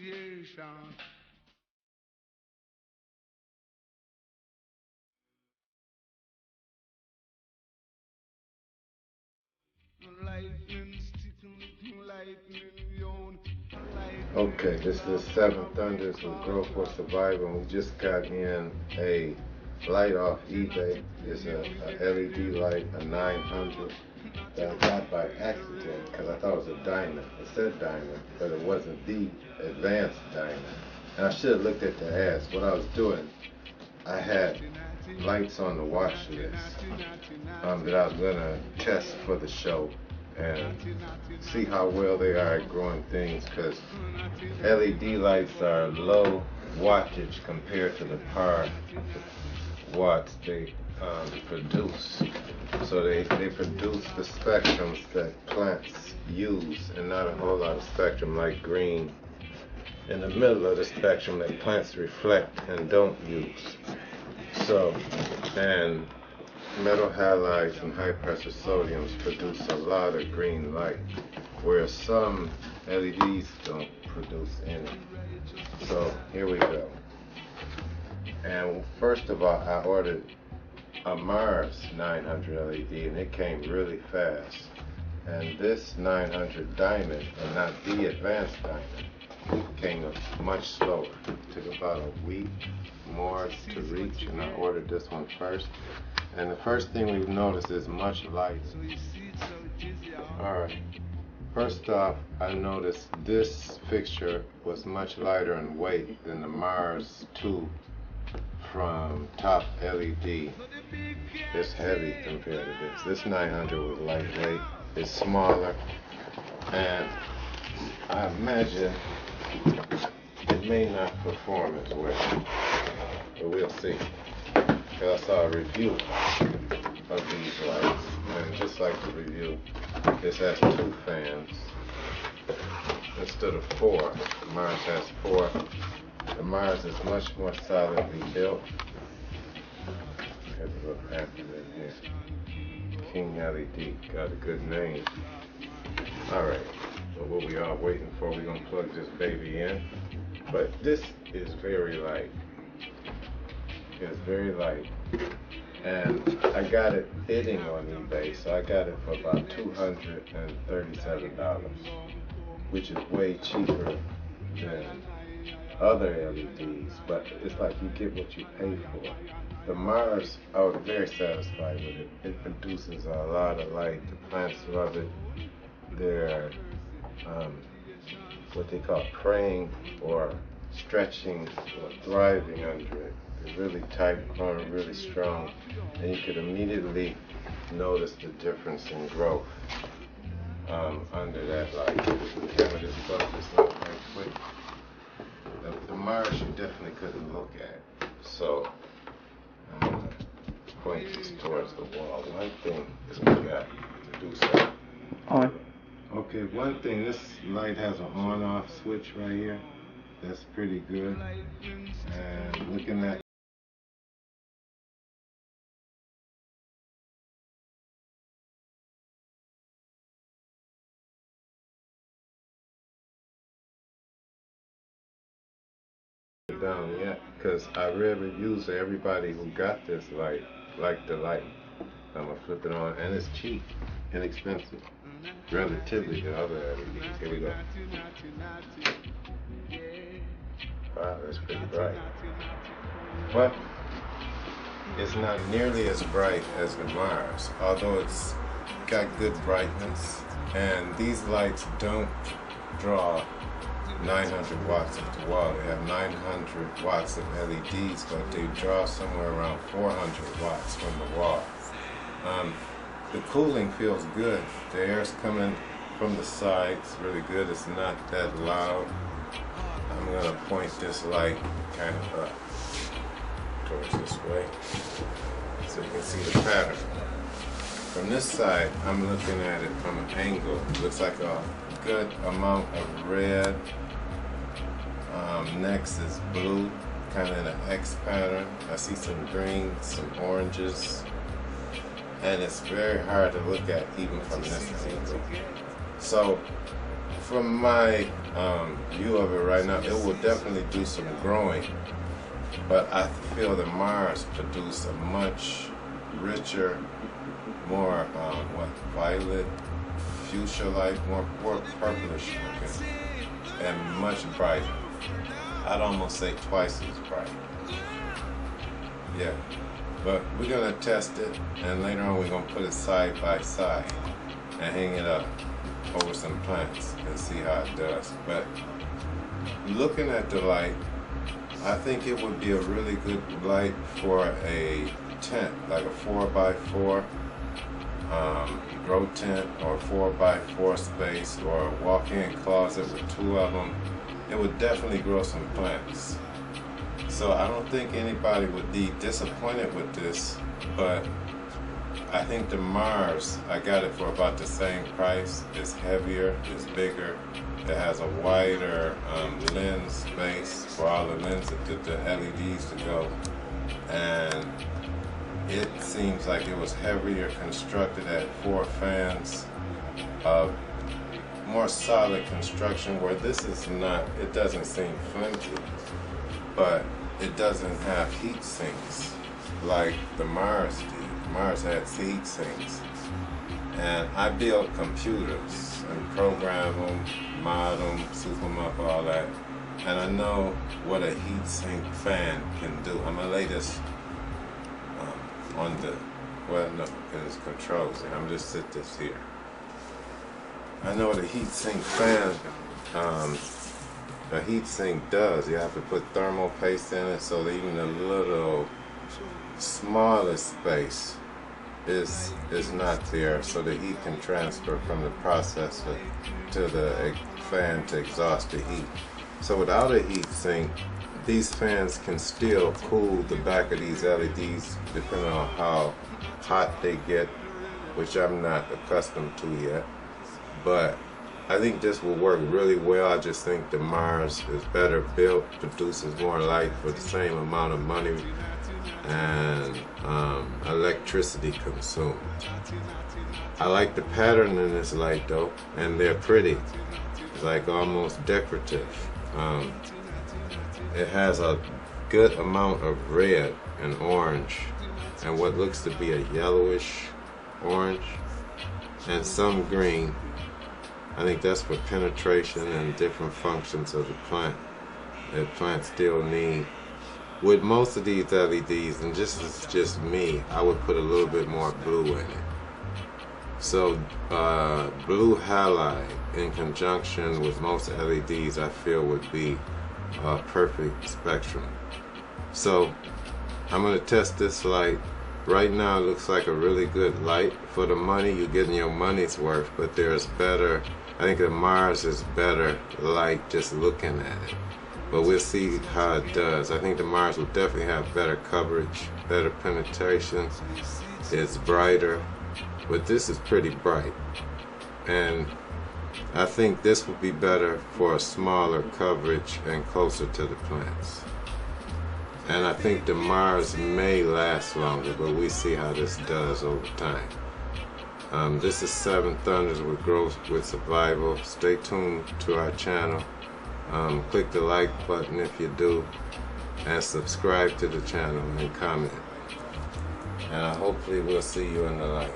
Okay, this is Seven Thunders with Grow for Survival, and we just got in a light off eBay. It's a LED light, a 900 that I got by accident because I thought it was a diamond. It said diamond, but it wasn't the advanced diamond. And I should have looked at the ads. What I was doing, I had lights on the watch list that I was going to test for the show and see how well they are at growing things, because LED lights are low wattage compared to the power watts they produce. So they produce the spectrums that plants use and not a whole lot of spectrum like green in the middle of the spectrum that plants reflect and don't use. So, and metal halides and high pressure sodiums produce a lot of green light, whereas some LEDs don't produce any. So here we go. And first of all, I ordered a Mars 900 LED, and it came really fast. And this 900 diamond, and not the advanced diamond, came much slower. It took about a week more to reach, and I ordered this one first. And the first thing we've noticed is much lighter. Alright, first off, I noticed this fixture was much lighter in weight than the Mars 2 from Top LED. It's heavy compared to this. This 900 was lightweight, it's smaller, and I imagine it may not perform as well, but we'll see. I saw a review of these lights, and just like the review, this has 2 fans instead of 4. The Mars has 4. The Mars is much more solidly built. Got a little pamphlet in here. King LED, got a good name. Alright, so what we are waiting for, we're going to plug this baby in. But this is very light. It's very light, and I got it bidding on eBay, so I got it for about $237, which is way cheaper than other LEDs, but it's like you get what you pay for. The Mars, I was very satisfied with it. It produces a lot of light. The plants love it. They're what they call praying or stretching or thriving under it. They're really tight, growing really strong, and you could immediately notice the difference in growth under that light. The camera just focused up right quick. The Mars you definitely couldn't look at, so I'm going to point this towards the wall. One thing is we got to do something. On. Okay, one thing, this light has an on-off switch right here. That's pretty good. And looking at down yet, because I read reviews of everybody who got this light liked the light. I'm gonna flip it on, and it's cheap, inexpensive, relatively to other LEDs. Here we go. Wow, that's pretty bright. But it's not nearly as bright as the Mars, although it's got good brightness. And these lights don't draw 900 watts at the wall. They have 900 watts of LEDs, but they draw somewhere around 400 watts from the wall. The cooling feels good. The air's coming from the sides really good. It's not that loud. I'm going to point this light kind of up towards this way so you can see the pattern. From this side, I'm looking at it from an angle. It looks like a good amount of red. Next is blue, kind of in an X pattern. I see some green, some oranges, and it's very hard to look at even from this angle. So From my view of it right now, it will definitely do some growing, but I feel the Mars produce a much richer, more violet, fuchsia-like, more purplish looking, and much brighter. I'd almost say twice as bright. Yeah, but we're gonna test it, and later on we're gonna put it side by side and hang it up over some plants and see how it does. But looking at the light, I think it would be a really good light for a tent, like a 4x4 grow tent, or 4x4 space, or a walk-in closet with 2 of them. It would definitely grow some plants. So I don't think anybody would be disappointed with this, but I think the Mars, I got it for about the same price. It's heavier, it's bigger, it has a wider lens space for all the lenses, the LEDs to go, and it seems like it was heavier constructed at 4 fans, more solid construction, where this is not, it doesn't seem flimsy, but it doesn't have heat sinks like the Mars did. Mars had heat sinks. And I build computers and program them, mod them, soup them up, all that. And I know what a heat sink fan can do. I'm gonna lay this on the, well, no, because it controls it. I'm just sit this here. I know what a heat sink fan, a heat sink does. You have to put thermal paste in it, so that even a little smallest space is not there, so the heat can transfer from the processor to the fan to exhaust the heat. So without a heat sink, these fans can still cool the back of these LEDs depending on how hot they get, which I'm not accustomed to yet. But I think this will work really well. I just think the Mars is better built, produces more light for the same amount of money, and electricity consumed. I like the pattern in this light though, and they're pretty. It's like almost decorative. It has a good amount of red and orange, and what looks to be a yellowish orange, and some green. I think that's for penetration and different functions of the plant that plants still need. With most of these LEDs, and this is just me, I would put a little bit more blue in it. So blue halide in conjunction with most LEDs, I feel would be a perfect spectrum. So I'm going to test this light. Right now it looks like a really good light. For the money, you're getting your money's worth, but there's better, I think the Mars is better light just looking at it. But we'll see how it does. I think the Mars will definitely have better coverage, better penetration. It's brighter, but this is pretty bright. And I think this would be better for a smaller coverage and closer to the plants. And I think the Mars may last longer, but we see how this does over time. This is 7 Thunders with Growth with Survival. Stay tuned to our channel. Click the like button if you do, and subscribe to the channel and comment. And hopefully we'll see you in the light.